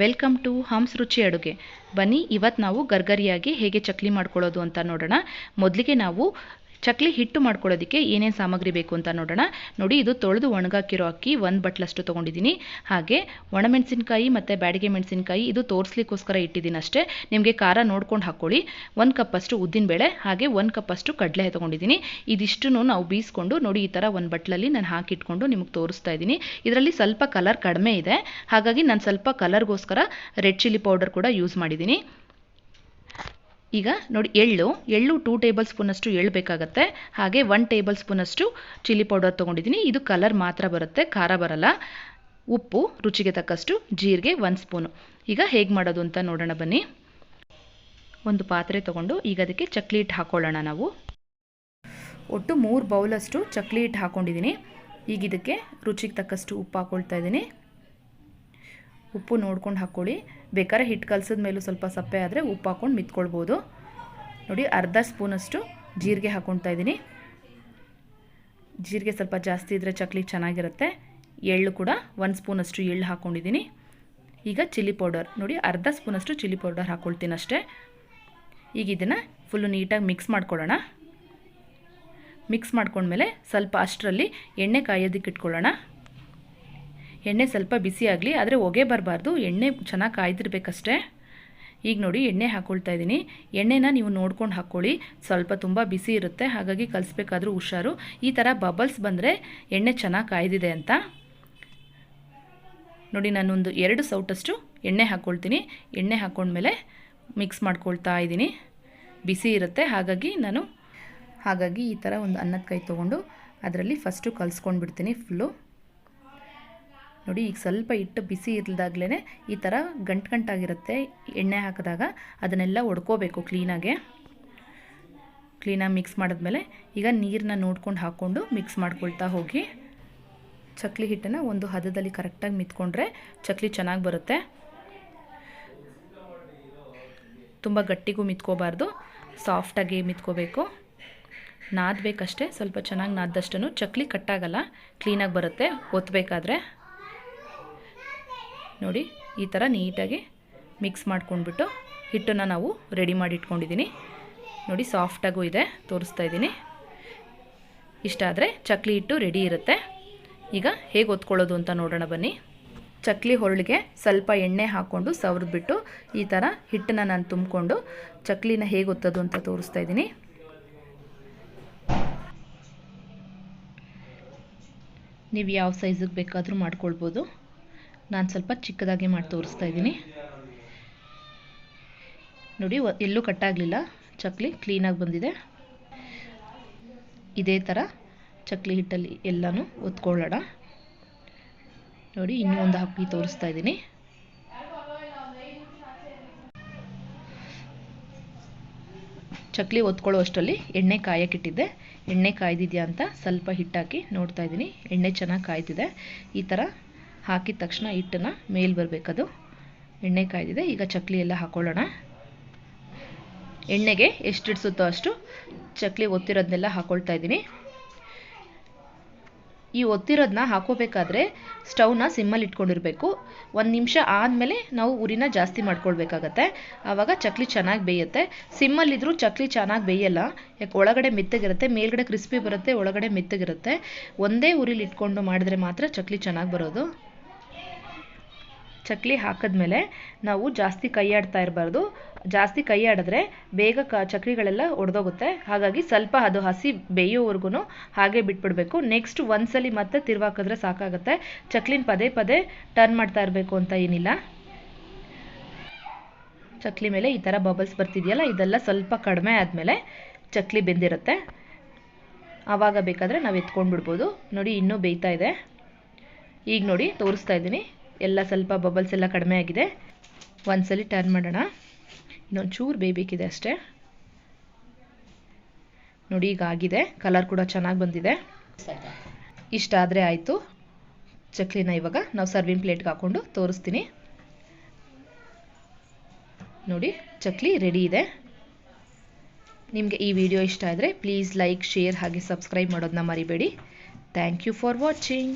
Welcome to Hans ರುಚಿ ಅಡುಗೆ. ಬನ್ನಿ ಇವತ್ತು ನಾವು ಗರ್ಗರಿಯಾಗಿ ಹೇಗೆ ಚಕ್ಲಿ ಮಾಡ್ಕೊಳ್ಳೋದು ಅಂತ ನೋಡೋಣ. ಮೊದಲಿಗೆ ನಾವು ಚಕ್ಲಿ ಹಿಟ್ಟು ಮಾಡ್ಕೊಳ್ಳೋದಕ್ಕೆ ಏನೇನು ಸಾಮಗ್ರಿ ಬೇಕು ಅಂತ ನೋಡೋಣ. ನೋಡಿ, ಇದು ತೊಳೆದು ಒಣಗಾಕಿರೋ ಅಕ್ಕಿ 1 ಬಟ್ಲಷ್ಟು ತೊಗೊಂಡಿದ್ದೀನಿ. ಹಾಗೆ ಒಣಮೆಣಸಿನ್ಕಾಯಿ ಮತ್ತು ಬ್ಯಾಡಿಗೆ ಮೆಣಸಿನ್ಕಾಯಿ ಇದು ತೋರಿಸ್ಲಿಕ್ಕೋಸ್ಕರ ಇಟ್ಟಿದ್ದೀನಿ ಅಷ್ಟೇ. ನಿಮಗೆ ಖಾರ ನೋಡ್ಕೊಂಡು ಹಾಕ್ಕೊಳ್ಳಿ. 1 ಕಪ್ಪಷ್ಟು ಉದ್ದಿನಬೇಳೆ ಹಾಗೆ 1 ಕಪ್ಪಷ್ಟು ಕಡಲೆ ತೊಗೊಂಡಿದ್ದೀನಿ. ಇದಿಷ್ಟನ್ನು ನಾವು ಬೀಸ್ಕೊಂಡು ನೋಡಿ ಈ ಥರ ಒಂದು ಬಟ್ಲಲ್ಲಿ ನಾನು ಹಾಕಿಟ್ಕೊಂಡು ನಿಮಗೆ ತೋರಿಸ್ತಾ ಇದ್ದೀನಿ. ಇದರಲ್ಲಿ ಸ್ವಲ್ಪ ಕಲರ್ ಕಡಿಮೆ ಇದೆ, ಹಾಗಾಗಿ ನಾನು ಸ್ವಲ್ಪ ಕಲರ್ಗೋಸ್ಕರ ರೆಡ್ ಚಿಲ್ಲಿ ಪೌಡರ್ ಕೂಡ ಯೂಸ್ ಮಾಡಿದ್ದೀನಿ. ಈಗ ನೋಡಿ, ಎಳ್ಳು 2 ಟೇಬಲ್ ಸ್ಪೂನಷ್ಟು ಎಳ್ಳು ಬೇಕಾಗುತ್ತೆ. ಹಾಗೆ 1 ಟೇಬಲ್ ಸ್ಪೂನಷ್ಟು ಚಿಲ್ಲಿ ಪೌಡರ್ ತೊಗೊಂಡಿದ್ದೀನಿ. ಇದು ಕಲರ್ ಮಾತ್ರ ಬರುತ್ತೆ, ಖಾರ ಬರಲ್ಲ. ಉಪ್ಪು ರುಚಿಗೆ ತಕ್ಕಷ್ಟು, ಜೀರಿಗೆ 1 ಸ್ಪೂನು. ಈಗ ಹೇಗೆ ಮಾಡೋದು ಅಂತ ನೋಡೋಣ ಬನ್ನಿ. ಒಂದು ಪಾತ್ರೆ ತೊಗೊಂಡು ಈಗ ಅದಕ್ಕೆ ಚಕ್ಲಿ ಹಿಟ್ಟು ಹಾಕ್ಕೊಳ್ಳೋಣ. ನಾವು ಒಟ್ಟು 3 ಬೌಲಷ್ಟು ಚಕ್ಲಿ ಹಿಟ್ಟು ಹಾಕ್ಕೊಂಡಿದ್ದೀನಿ. ಈಗ ಇದಕ್ಕೆ ರುಚಿಗೆ ತಕ್ಕಷ್ಟು ಉಪ್ಪು ಹಾಕ್ಕೊಳ್ತಾ ಇದ್ದೀನಿ. ಉಪ್ಪು ನೋಡ್ಕೊಂಡು ಹಾಕ್ಕೊಳ್ಳಿ. ಬೇಕಾದ್ರೆ ಹಿಟ್ಟು ಕಲಸಿದ ಮೇಲೂ ಸ್ವಲ್ಪ ಸಪ್ಪೆ ಆದರೆ ಉಪ್ಪು ಹಾಕ್ಕೊಂಡು ಮಿತ್ಕೊಳ್ಬೋದು. ನೋಡಿ, ಅರ್ಧ ಸ್ಪೂನಷ್ಟು ಜೀರಿಗೆ ಹಾಕ್ಕೊಳ್ತಾ ಇದ್ದೀನಿ. ಜೀರಿಗೆ ಸ್ವಲ್ಪ ಜಾಸ್ತಿ ಇದ್ದರೆ ಚಕ್ಲಿ ಚೆನ್ನಾಗಿರುತ್ತೆ. ಎಳ್ಳು ಕೂಡ 1 ಸ್ಪೂನಷ್ಟು ಎಳ್ಳು ಹಾಕ್ಕೊಂಡಿದ್ದೀನಿ. ಈಗ ಚಿಲ್ಲಿ ಪೌಡರ್ ನೋಡಿ, ಅರ್ಧ ಸ್ಪೂನಷ್ಟು ಚಿಲ್ಲಿ ಪೌಡರ್ ಹಾಕ್ಕೊಳ್ತೀನಿ ಅಷ್ಟೇ. ಈಗ ಇದನ್ನು ಫುಲ್ಲು ನೀಟಾಗಿ ಮಿಕ್ಸ್ ಮಾಡ್ಕೊಳ್ಳೋಣ. ಮಿಕ್ಸ್ ಮಾಡ್ಕೊಂಡ್ಮೇಲೆ ಸ್ವಲ್ಪ ಅಷ್ಟರಲ್ಲಿ ಎಣ್ಣೆ ಕಾಯೋದಕ್ಕೆ ಇಟ್ಕೊಳ್ಳೋಣ. ಎಣ್ಣೆ ಸ್ವಲ್ಪ ಬಿಸಿ ಆಗಲಿ, ಆದರೆ ಹೊಗೆ ಬರಬಾರ್ದು. ಎಣ್ಣೆ ಚೆನ್ನಾಗಿ ಕಾಯ್ದಿರ್ಬೇಕಷ್ಟೇ. ಈಗ ನೋಡಿ, ಎಣ್ಣೆ ಹಾಕ್ಕೊಳ್ತಾ ಇದ್ದೀನಿ. ಎಣ್ಣೆನ ನೀವು ನೋಡ್ಕೊಂಡು ಹಾಕ್ಕೊಳ್ಳಿ. ಸ್ವಲ್ಪ ತುಂಬ ಬಿಸಿ ಇರುತ್ತೆ, ಹಾಗಾಗಿ ಕಲಿಸ್ಬೇಕಾದ್ರೂ ಹುಷಾರು. ಈ ಥರ ಬಬಲ್ಸ್ ಬಂದರೆ ಎಣ್ಣೆ ಚೆನ್ನಾಗಿ ಕಾಯ್ದಿದೆ ಅಂತ. ನೋಡಿ, ನಾನೊಂದು 2 ಸೌಟಷ್ಟು ಎಣ್ಣೆ ಹಾಕ್ಕೊಳ್ತೀನಿ. ಎಣ್ಣೆ ಹಾಕ್ಕೊಂಡ್ಮೇಲೆ ಮಿಕ್ಸ್ ಮಾಡ್ಕೊಳ್ತಾ ಇದ್ದೀನಿ. ಬಿಸಿ ಇರುತ್ತೆ, ಹಾಗಾಗಿ ಈ ಥರ ಒಂದು ಅನ್ನದ ಕೈ ತೊಗೊಂಡು ಅದರಲ್ಲಿ ಫಸ್ಟು ಕಲಿಸ್ಕೊಂಡು ಬಿಡ್ತೀನಿ ಫುಲ್ಲು. ನೋಡಿ, ಈಗ ಸ್ವಲ್ಪ ಹಿಟ್ಟು ಬಿಸಿ ಇಲ್ದಾಗ್ಲೇ ಈ ಥರ ಗಂಟಾಗಿರುತ್ತೆ. ಎಣ್ಣೆ ಹಾಕಿದಾಗ ಅದನ್ನೆಲ್ಲ ಒಡ್ಕೋಬೇಕು ಕ್ಲೀನಾಗಿ ಮಿಕ್ಸ್ ಮಾಡಿದ್ಮೇಲೆ ಈಗ ನೀರನ್ನ ನೋಡ್ಕೊಂಡು ಹಾಕ್ಕೊಂಡು ಮಿಕ್ಸ್ ಮಾಡ್ಕೊಳ್ತಾ ಹೋಗಿ. ಚಕ್ಲಿ ಹಿಟ್ಟನ್ನು ಒಂದು ಹದದಲ್ಲಿ ಕರೆಕ್ಟಾಗಿ ಮಿತ್ಕೊಂಡ್ರೆ ಚಕ್ಲಿ ಚೆನ್ನಾಗಿ ಬರುತ್ತೆ. ತುಂಬ ಗಟ್ಟಿಗೂ ಮಿತ್ಕೋಬಾರ್ದು, ಸಾಫ್ಟಾಗಿ ಮಿತ್ಕೋಬೇಕು. ನಾದಬೇಕಷ್ಟೇ. ಸ್ವಲ್ಪ ಚೆನ್ನಾಗಿ ನಾದದಷ್ಟೂ ಚಕ್ಲಿ ಕಟ್ಟಾಗಲ್ಲ, ಕ್ಲೀನಾಗಿ ಬರುತ್ತೆ ಒತ್ತಬೇಕಾದ್ರೆ. ನೋಡಿ, ಈ ಥರ ನೀಟಾಗಿ ಮಿಕ್ಸ್ ಮಾಡ್ಕೊಂಡ್ಬಿಟ್ಟು ಹಿಟ್ಟನ್ನು ನಾವು ರೆಡಿ ಮಾಡಿ ಇಟ್ಕೊಂಡಿದ್ದೀನಿ. ನೋಡಿ, ಸಾಫ್ಟಾಗೂ ಇದೆ, ತೋರಿಸ್ತಾ ಇದ್ದೀನಿ. ಇಷ್ಟ ಆದರೆ ಚಕ್ಲಿ ಹಿಟ್ಟು ರೆಡಿ ಇರುತ್ತೆ. ಈಗ ಹೇಗೆ ಒತ್ಕೊಳ್ಳೋದು ಅಂತ ನೋಡೋಣ ಬನ್ನಿ. ಚಕ್ಲಿ ಹೊರಳಿಗೆ ಸ್ವಲ್ಪ ಎಣ್ಣೆ ಹಾಕ್ಕೊಂಡು ಸವರಿದ್ಬಿಟ್ಟು ಈ ಥರ ಹಿಟ್ಟನ್ನು ನಾನು ತುಂಬಿಕೊಂಡು ಚಕ್ಲಿನ ಹೇಗೆ ಒತ್ತೋದು ಅಂತ ತೋರಿಸ್ತಾ ಇದ್ದೀನಿ. ನೀವು ಯಾವ ಸೈಜಿಗೆ ಬೇಕಾದರೂ ಮಾಡ್ಕೊಳ್ಬೋದು. ನಾನು ಸ್ವಲ್ಪ ಚಿಕ್ಕದಾಗಿ ಮಾಡಿ ತೋರಿಸ್ತಾ ಇದ್ದೀನಿ. ನೋಡಿ, ಎಲ್ಲೂ ಕಟ್ಟಾಗಲಿಲ್ಲ, ಚಕ್ಲಿ ಕ್ಲೀನಾಗಿ ಬಂದಿದೆ. ಇದೇ ಥರ ಚಕ್ಲಿ ಹಿಟ್ಟಲ್ಲಿ ಎಲ್ಲನೂ ಒತ್ಕೊಳ್ಳೋಣ. ನೋಡಿ, ಇನ್ನೂ ಒಂದು ಹಾಕಿ ತೋರಿಸ್ತಾ ಇದ್ದೀನಿ. ಚಕ್ಲಿ ಒತ್ಕೊಳ್ಳೋ ಅಷ್ಟರಲ್ಲಿ ಎಣ್ಣೆ ಕಾಯಕ್ಕಿಟ್ಟಿದ್ದೆ. ಎಣ್ಣೆ ಕಾಯ್ದಿದೆಯಾ ಅಂತ ಸ್ವಲ್ಪ ಹಿಟ್ಟಾಕಿ ನೋಡ್ತಾ ಇದ್ದೀನಿ. ಎಣ್ಣೆ ಚೆನ್ನಾಗಿ ಕಾಯ್ತಿದೆ. ಈ ಥರ ಹಾಕಿದ ತಕ್ಷಣ ಹಿಟ್ಟನ್ನು ಮೇಲೆ ಬರಬೇಕದು. ಎಣ್ಣೆ ಕಾಯ್ದಿದೆ. ಈಗ ಚಕ್ಲಿ ಎಲ್ಲ ಹಾಕ್ಕೊಳ್ಳೋಣ. ಎಣ್ಣೆಗೆ ಎಷ್ಟು ಇಡಿಸುತ್ತೋ ಅಷ್ಟು ಚಕ್ಲಿ ಒತ್ತಿರೋದನ್ನೆಲ್ಲ ಹಾಕ್ಕೊಳ್ತಾ ಇದ್ದೀನಿ. ಈ ಒತ್ತಿರೋದನ್ನ ಹಾಕೋಬೇಕಾದ್ರೆ ಸ್ಟವ್ನ ಸಿಮ್ಮಲ್ಲಿ ಇಟ್ಕೊಂಡಿರಬೇಕು. 1 ನಿಮಿಷ ಆದಮೇಲೆ ನಾವು ಉರಿನ ಜಾಸ್ತಿ ಮಾಡ್ಕೊಳ್ಬೇಕಾಗತ್ತೆ. ಆವಾಗ ಚಕ್ಲಿ ಚೆನ್ನಾಗಿ ಬೇಯುತ್ತೆ. ಸಿಮ್ಮಲ್ಲಿದ್ದರೂ ಚಕ್ಲಿ ಚೆನ್ನಾಗಿ ಬೇಯಲ್ಲ, ಯಾಕೆ ಒಳಗಡೆ ಮೆತ್ತಗಿರುತ್ತೆ, ಮೇಲ್ಗಡೆ ಕ್ರಿಸ್ಪಿ ಬರುತ್ತೆ, ಒಳಗಡೆ ಮೆತ್ತಗಿರುತ್ತೆ. ಒಂದೇ ಉರಿಲಿ ಇಟ್ಕೊಂಡು ಮಾಡಿದ್ರೆ ಮಾತ್ರ ಚಕ್ಲಿ ಚೆನ್ನಾಗಿ ಬರೋದು. ಚಕ್ಲಿ ಹಾಕಿದ್ಮೇಲೆ ನಾವು ಜಾಸ್ತಿ ಕೈ ಆಡ್ತಾ ಇರಬಾರ್ದು. ಜಾಸ್ತಿ ಕೈ ಆಡಿದ್ರೆ ಬೇಗ ಚಕ್ಲಿಗಳೆಲ್ಲ ಒಡೆದೋಗುತ್ತೆ. ಹಾಗಾಗಿ ಸ್ವಲ್ಪ ಅದು ಹಸಿ ಬೇಯೋವರೆಗೂ ಹಾಗೆ ಬಿಟ್ಬಿಡಬೇಕು. ನೆಕ್ಸ್ಟ್ ಒಂದ್ಸಲಿ ಮತ್ತೆ ತಿರುವಾಕಿದ್ರೆ ಸಾಕಾಗುತ್ತೆ. ಚಕ್ಲಿನ ಪದೇ ಟರ್ನ್ ಮಾಡ್ತಾ ಇರಬೇಕು ಅಂತ ಏನಿಲ್ಲ. ಚಕ್ಲಿ ಮೇಲೆ ಈ ಥರ ಬಬಲ್ಸ್ ಬರ್ತಿದೆಯಲ್ಲ, ಇದೆಲ್ಲ ಸ್ವಲ್ಪ ಕಡಿಮೆ ಆದಮೇಲೆ ಚಕ್ಲಿ ಬೆಂದಿರುತ್ತೆ. ಆವಾಗ ಬೇಕಾದರೆ ನಾವು ಎತ್ಕೊಂಡು ಬಿಡ್ಬೋದು. ನೋಡಿ, ಇನ್ನೂ ಬೇಯ್ತಾ ಇದೆ. ಈಗ ನೋಡಿ, ತೋರಿಸ್ತಾ ಇದ್ದೀನಿ. ಎಲ್ಲ ಸ್ವಲ್ಪ ಬಬಲ್ಸ್ ಎಲ್ಲ ಕಡಿಮೆ ಆಗಿದೆ. ಒಂದ್ಸಲಿ ಟರ್ನ್ ಮಾಡೋಣ. ಇನ್ನೊಂದು ಚೂರು ಬೇಯಬೇಕಿದೆ ಅಷ್ಟೇ. ನೋಡಿ, ಈಗ ಆಗಿದೆ. ಕಲರ್ ಕೂಡ ಚೆನ್ನಾಗಿ ಬಂದಿದೆ. ಇಷ್ಟ ಆದರೆ ಆಯಿತು. ಚಕ್ಲಿನ ಇವಾಗ ನಾವು ಸರ್ವಿಂಗ್ ಪ್ಲೇಟ್ಗೆ ಹಾಕ್ಕೊಂಡು ತೋರಿಸ್ತೀನಿ. ನೋಡಿ, ಚಕ್ಲಿ ರೆಡಿ ಇದೆ. ನಿಮಗೆ ಈ ವಿಡಿಯೋ ಇಷ್ಟ ಆದರೆ ಪ್ಲೀಸ್ ಲೈಕ್, ಶೇರ್ ಹಾಗೆ ಸಬ್ಸ್ಕ್ರೈಬ್ ಮಾಡೋದನ್ನ ಮರಿಬೇಡಿ. Thank you for watching.